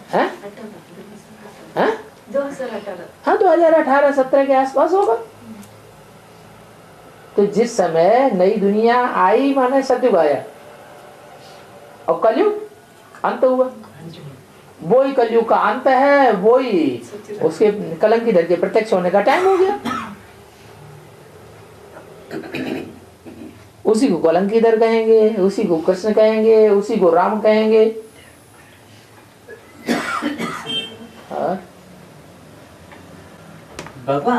हैं? हैं? 2018। हाँ 2018-17 के आसपास होगा। तो जिस समय नई दुनिया आई माने सतयुग आया और कलयुग अंत हुआ। वो ही कलयुग का अंत है, वो ही उसके कलंकीधर के प्रत्यक्ष होने का टाइम हो गया। उसी को कलंकीधर कहेंगे, उसी को कृष्ण कहेंगे, उसी को राम कहेंगे। बाबा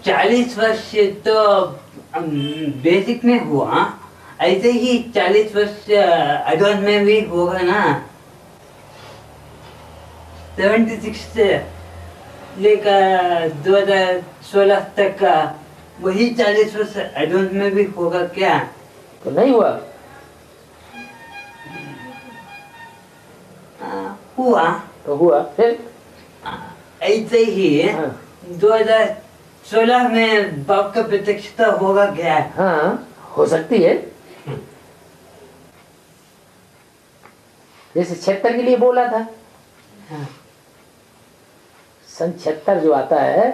40 वर्ष तो बेसिक में हुआ, ऐसे ही 40 वर्ष एडवांस में भी होगा ना। 76 से लेकर 2016 तक का वही 40 वर्ष एडवांस में भी होगा क्या? तो नहीं हुआ? हुआ तो हुआ फिर? ऐसे ही 2016 में बाप का प्रत्यक्षता होगा क्या? हाँ, हो सकती है। जैसे 76 के लिए बोला था। हाँ। सन 76 जो आता है,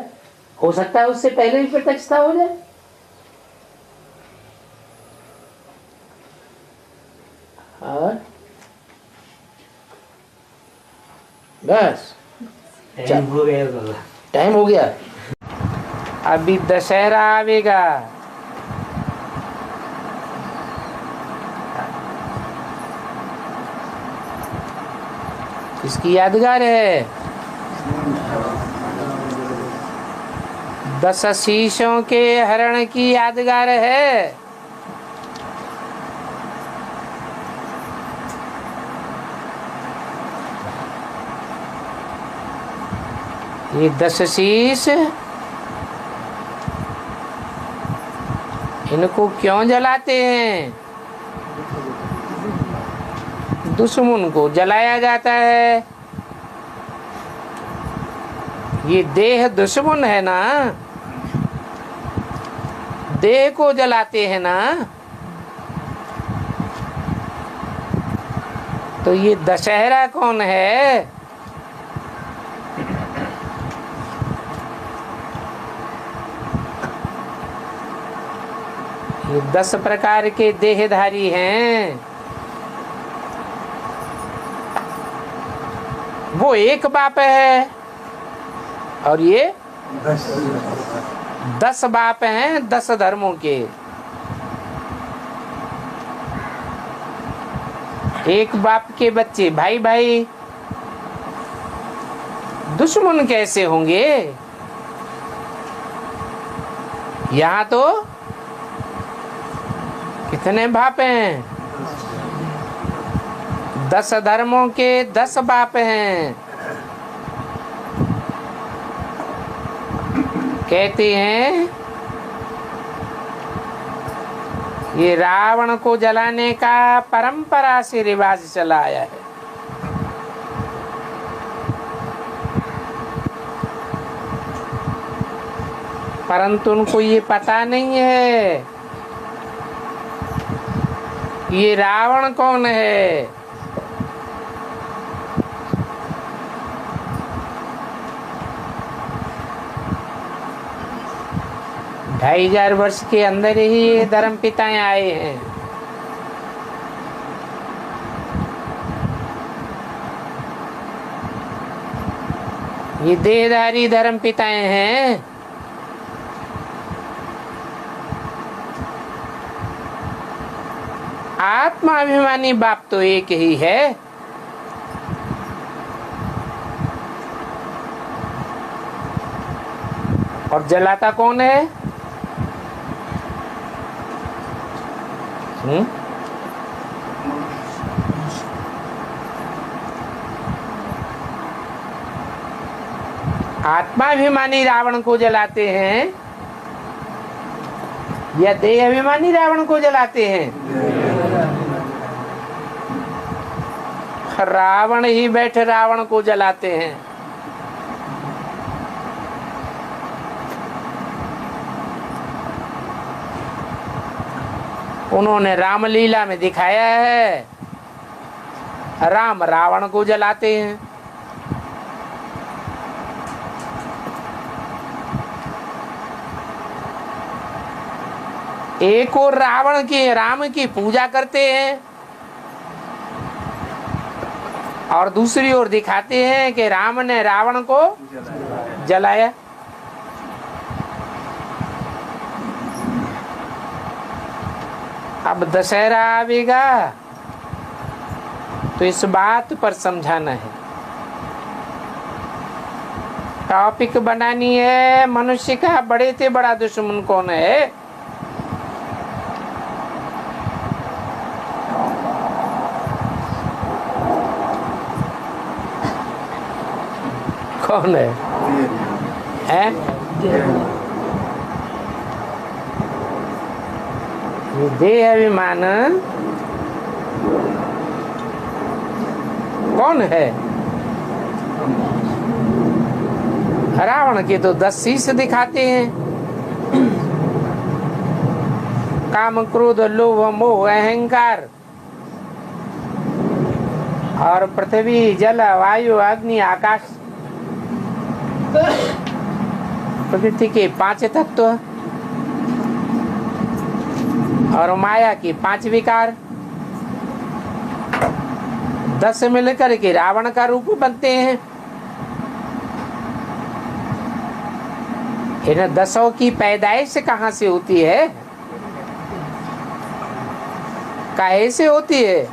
हो सकता है उससे पहले भी प्रत्यक्षता हो जाए। और बस टाइम हो गया बाबा। टाइम हो गया। अभी दशहरा आवेगा। इसकी यादगार है। 10 शीशों के हरण की यादगार है। ये 10 शीश इनको क्यों जलाते हैं? दुश्मन को जलाया जाता है। ये देह दुश्मन है ना, देह को जलाते हैं ना। तो ये दशहरा कौन है? ये 10 प्रकार के देहधारी हैं। वो एक बाप है और ये 10 बाप हैं 10 धर्मों के। एक बाप के बच्चे भाई भाई दुश्मन कैसे होंगे? यहाँ तो कितने बाप हैं? 10 धर्मों के 10 बाप हैं। कहते हैं ये रावण को जलाने का परंपरा से रिवाज चला आया है। परंतु उनको ये पता नहीं है ये रावण कौन है। ढाई हजार वर्ष के अंदर ही ये धर्म पिताएं आए हैं। ये देहधारी धर्म पिताएं हैं। आत्माभिमानी बाप तो एक ही है। और जलाता कौन है? आत्माभिमानी रावण को जलाते हैं या देह अभिमानी रावण को जलाते हैं? रावण ही बैठे रावण को जलाते हैं। उन्होंने रामलीला में दिखाया है राम रावण को जलाते हैं। एक और रावण की राम की पूजा करते हैं और दूसरी ओर दिखाते हैं कि राम ने रावण को जलाया। अब दशहरा आवेगा तो इस बात पर समझाना है टॉपिक बनानी है। मनुष्य का बड़े से बड़ा दुश्मन कौन है? कौन है? हैं? देह अभिमान कौन है? रावण के तो 10 शीश दिखाते हैं। काम, क्रोध, लोभ, मोह, अहंकार और पृथ्वी, जल, वायु, अग्नि, आकाश, प्रकृति के 5 तत्व और माया के 5 विकार 10 मिलकर के रावण का रूप बनते हैं। इन 10 की पैदाइश कहाँ से होती है? काहे से होती है?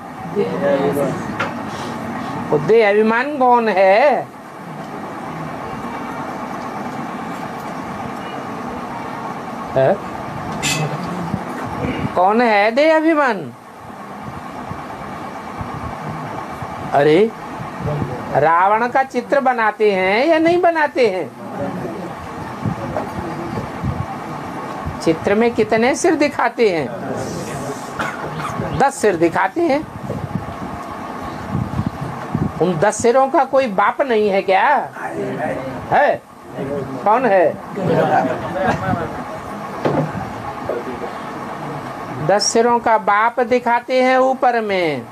देह अभिमान कौन है? कौन है देह अभिमान? अरे रावण का चित्र बनाते हैं या नहीं बनाते हैं? चित्र में कितने सिर दिखाते हैं? 10 सिर दिखाते हैं। उन 10 सिरों का कोई बाप नहीं है क्या? है? कौन है? 10 सिरों का बाप दिखाते हैं। ऊपर में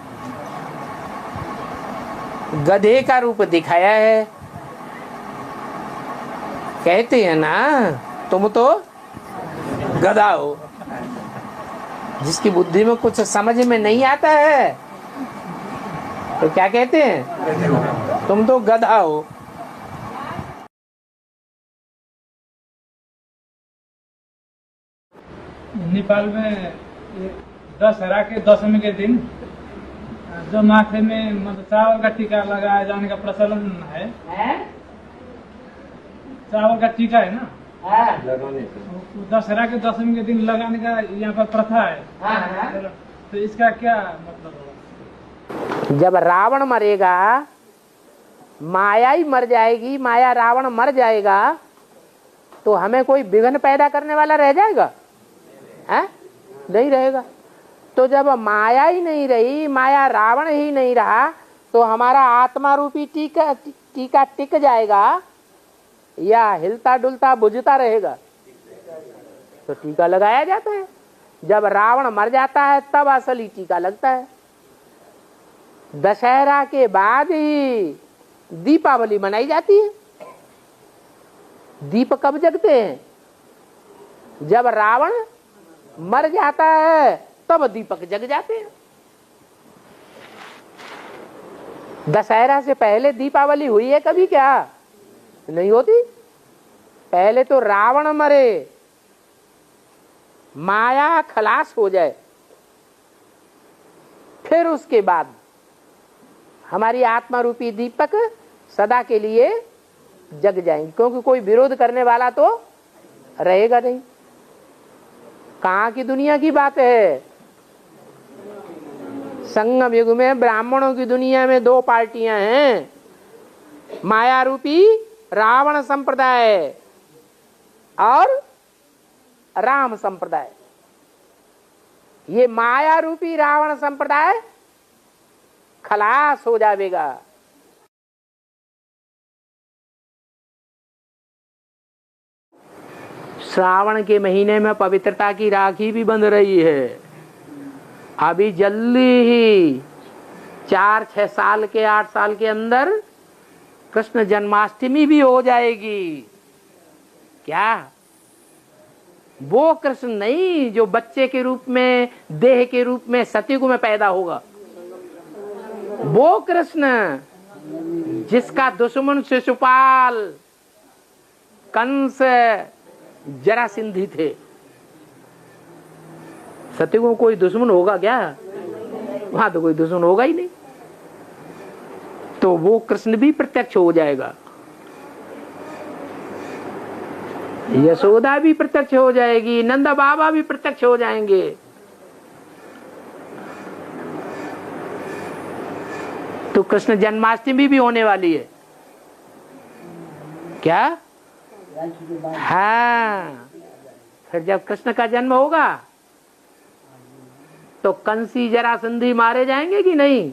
गधे का रूप दिखाया है। कहते हैं ना, तुम तो गधा हो। जिसकी बुद्धि में कुछ समझ में नहीं आता है तो क्या कहते हैं? तुम तो गधा हो। नेपाल में दशहरा के 10वीं के दिन जो माथे में मतलब चावल का टीका लगाया जाने का प्रचलन है। चावल का टीका है ना, दशहरा के 10वीं के दिन लगाने का यहाँ पर प्रथा है। तो इसका क्या मतलब होगा? जब रावण मरेगा, माया ही मर जाएगी, माया रावण मर जाएगा, तो हमें कोई विघ्न पैदा करने वाला रह जाएगा? है? नहीं रहेगा। तो जब माया ही नहीं रही, माया रावण ही नहीं रहा, तो हमारा आत्मा रूपी टीका टिक जाएगा या हिलता डुलता बुझता रहेगा? तो टीका लगाया जाता है। जब रावण मर जाता है तब असली टीका लगता है। दशहरा के बाद ही दीपावली मनाई जाती है। दीप कब जगते हैं? जब रावण मर जाता है तब दीपक जग जाते हैं। दशहरा से पहले दीपावली हुई है कभी? क्या नहीं होती। पहले तो रावण मरे, माया खलास हो जाए, फिर उसके बाद हमारी आत्मा रूपी दीपक सदा के लिए जग जाएंगे। क्योंकि कोई विरोध करने वाला तो रहेगा नहीं। कहाँ की दुनिया की बात है? संगम युग में ब्राह्मणों की दुनिया में 2 पार्टियां हैं, माया रूपी रावण संप्रदाय और राम संप्रदाय। ये माया रूपी रावण संप्रदाय खलास हो जाएगा। श्रावण के महीने में पवित्रता की राखी भी बंध रही है। अभी जल्दी ही 4-6 साल के 8 साल के अंदर कृष्ण जन्माष्टमी भी हो जाएगी। क्या वो कृष्ण नहीं जो बच्चे के रूप में, देह के रूप में सतयुग में पैदा होगा? वो कृष्ण जिसका दुश्मन शिशुपाल, कंस, जरासंधि थे। सतयुग में कोई दुश्मन होगा क्या? वहां तो कोई दुश्मन होगा ही नहीं। तो वो कृष्ण भी प्रत्यक्ष हो जाएगा। यशोदा भी प्रत्यक्ष हो जाएगी, नंदा बाबा भी प्रत्यक्ष हो जाएंगे। तो कृष्ण जन्माष्टमी भी होने वाली है क्या? हाँ, फिर जब कृष्ण का जन्म होगा तो कंसी जरासंधी मारे जाएंगे कि नहीं?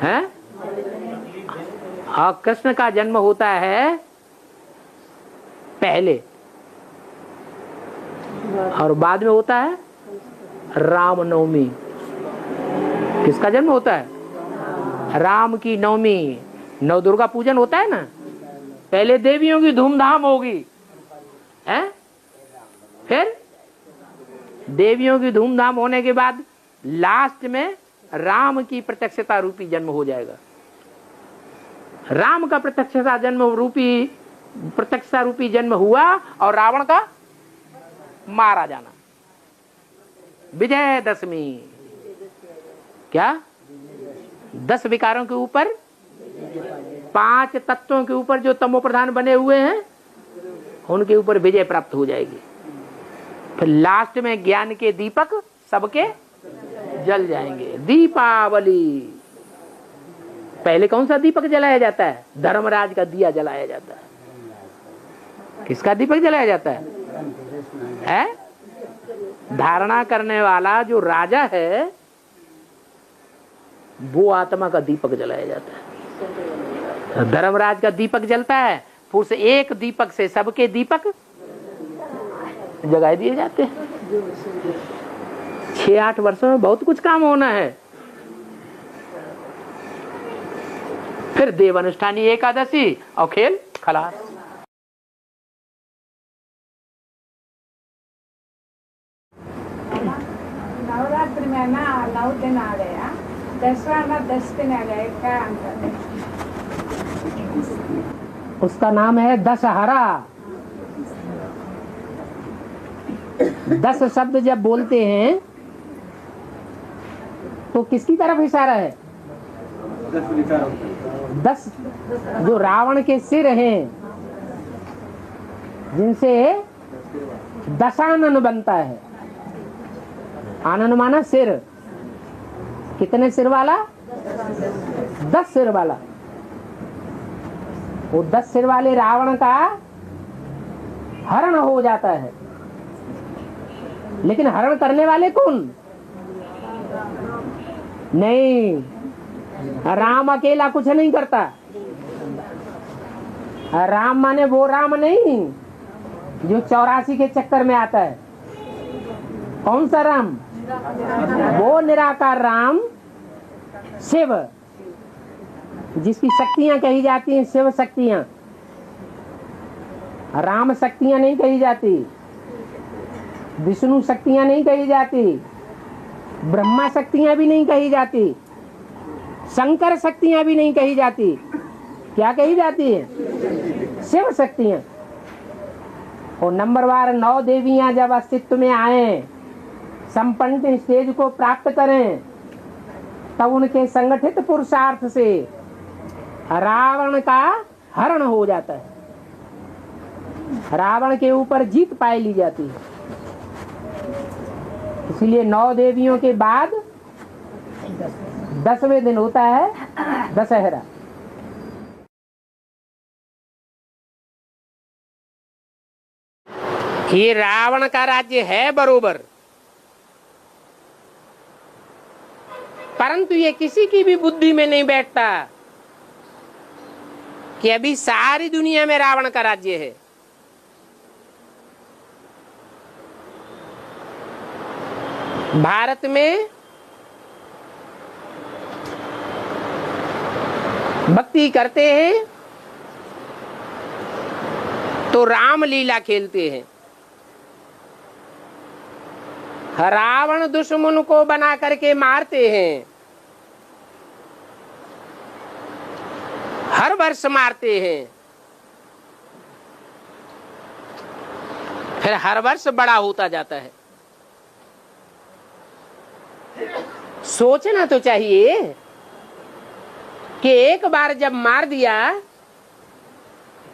हैं? और कृष्ण का जन्म होता है पहले और बाद में होता है रामनवमी। किसका जन्म होता है? राम की नवमी। नवदुर्गा पूजन होता है ना, पहले देवियों की धूमधाम होगी, हैं? फिर देवियों की धूमधाम होने के बाद लास्ट में राम की प्रत्यक्षता रूपी जन्म हो जाएगा। राम का प्रत्यक्षता रूपी जन्म हुआ और रावण का मारा जाना, विजयदशमी। क्या? 10 विकारों के ऊपर, 5 तत्वों के ऊपर जो तमो प्रधान बने हुए हैं उनके ऊपर विजय प्राप्त हो जाएगी। फिर लास्ट में ज्ञान के दीपक सबके जल जाएंगे। दीपावली। पहले कौन सा दीपक जलाया जाता है? धर्मराज का दिया जलाया जाता है। किसका दीपक जलाया जाता है? धारणा करने वाला जो राजा है वो आत्मा का दीपक जलाया जाता है। धर्मराज का दीपक जलता है, फिर से एक दीपक से सबके दीपक जगा दिए जाते हैं। 6-8 वर्षों में बहुत कुछ काम होना है। फिर देव अनुष्ठानी एकादशी और खेल खलास। नवरात्रि में ना 9 दिन आ गया, दसवां ना 10 दिन आ गए, क्या अंतर है? उसका नाम है दशहरा। 10 शब्द जब बोलते हैं तो किसकी तरफ इशारा है? 10 जो रावण के सिर हैं, जिनसे दशानन बनता है। आनन माना सिर। कितने सिर वाला? 10 सिर वाला। वो 10 सिर वाले रावण का हरण हो जाता है। लेकिन हरण करने वाले कौन? नहीं, राम अकेला कुछ नहीं करता। राम माने वो राम नहीं जो 84 के चक्कर में आता है। कौन सा राम? वो निराकार राम, शिव, जिसकी शक्तियां कही जाती हैं शिव शक्तियां। राम शक्तियां नहीं कही जाती, विष्णु शक्तियां नहीं कही जाती, ब्रह्मा शक्तियां भी नहीं कही जाती, शंकर शक्तियां भी नहीं कही जाती। क्या कही जाती है? शिव शक्तियां। और नंबरवार 9 देवियां जब अस्तित्व में आए, संपन्न स्टेज को प्राप्त करें, तब उनके संगठित पुरुषार्थ से रावण का हरण हो जाता है। रावण के ऊपर जीत पाई ली जाती है। इसलिए 9 देवियों के बाद 10वें दिन होता है दशहरा। ये रावण का राज्य है बरोबर, परंतु ये किसी की भी बुद्धि में नहीं बैठता कि अभी सारी दुनिया में रावण का राज्य है। भारत में भक्ति करते हैं तो रामलीला खेलते हैं। रावण दुश्मन को बना करके मारते हैं, हर वर्ष मारते हैं, फिर हर वर्ष बड़ा होता जाता है। सोचना तो चाहिए कि एक बार जब मार दिया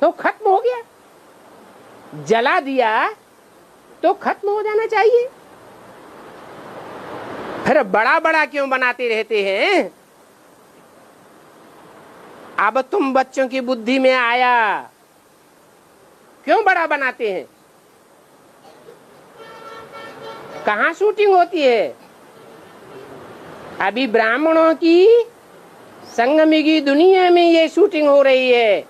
तो खत्म हो गया। जला दिया तो खत्म हो जाना चाहिए, फिर बड़ा बड़ा क्यों बनाते रहते हैं? अब तुम बच्चों की बुद्धि में आया, क्यों बड़ा बनाते हैं? कहाँ शूटिंग होती है? अभी ब्राह्मणों की संगमी की दुनिया में ये शूटिंग हो रही है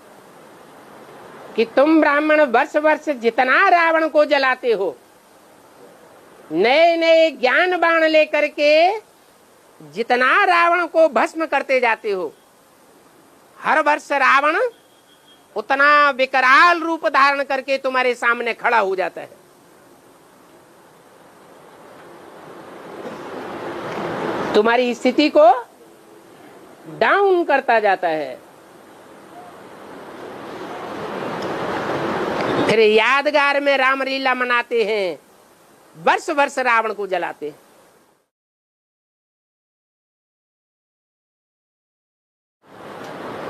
कि तुम ब्राह्मण वर्ष वर्ष जितना रावण को जलाते हो, नए नए ज्ञान बाण लेकर के जितना रावण को भस्म करते जाते हो, हर वर्ष रावण उतना विकराल रूप धारण करके तुम्हारे सामने खड़ा हो जाता है। तुम्हारी स्थिति को डाउन करता जाता है। फिर यादगार में रामलीला मनाते हैं, वर्ष वर्ष रावण को जलाते हैं।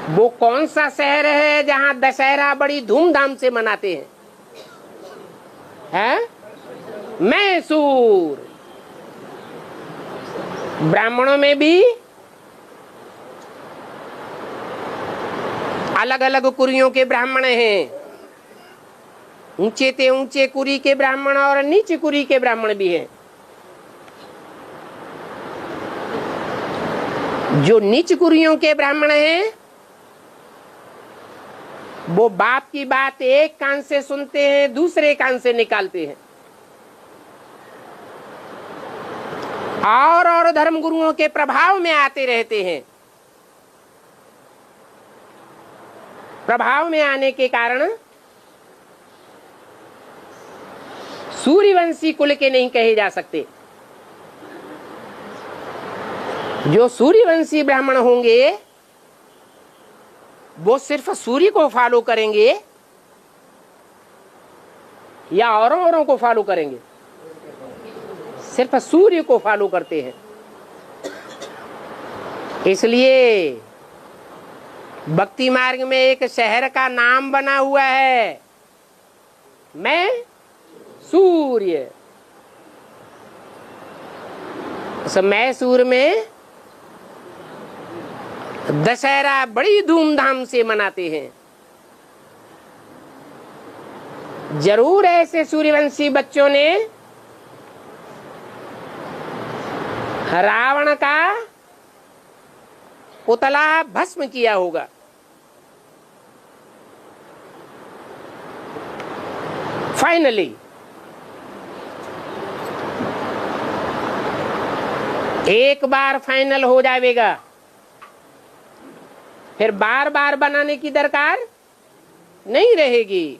वो कौन सा शहर है जहां दशहरा बड़ी धूमधाम से मनाते हैं? हैं? मैसूर। ब्राह्मणों में भी अलग अलग कुरियों के ब्राह्मण हैं, ऊंचे ते ऊंचे कुरी के ब्राह्मण और नीचे कुरी के ब्राह्मण भी हैं। जो नीच कुरियों के ब्राह्मण हैं वो बाप की बात एक कान से सुनते हैं, दूसरे कान से निकालते हैं, और धर्म गुरुओं के प्रभाव में आते रहते हैं। प्रभाव में आने के कारण सूर्यवंशी कुल के नहीं कहे जा सकते। जो सूर्यवंशी ब्राह्मण होंगे वो सिर्फ सूर्य को फॉलो करेंगे या औरों को फॉलो करेंगे? सिर्फ सूर्य को फॉलो करते हैं। इसलिए भक्ति मार्ग में एक शहर का नाम बना हुआ है, मैं सूर्य। मैसूर में दशहरा बड़ी धूमधाम से मनाते हैं। जरूर ऐसे सूर्यवंशी बच्चों ने रावण का पुतला भस्म किया होगा। फाइनली एक बार फाइनल हो जाएगा, फिर बार बार बनाने की दरकार नहीं रहेगी।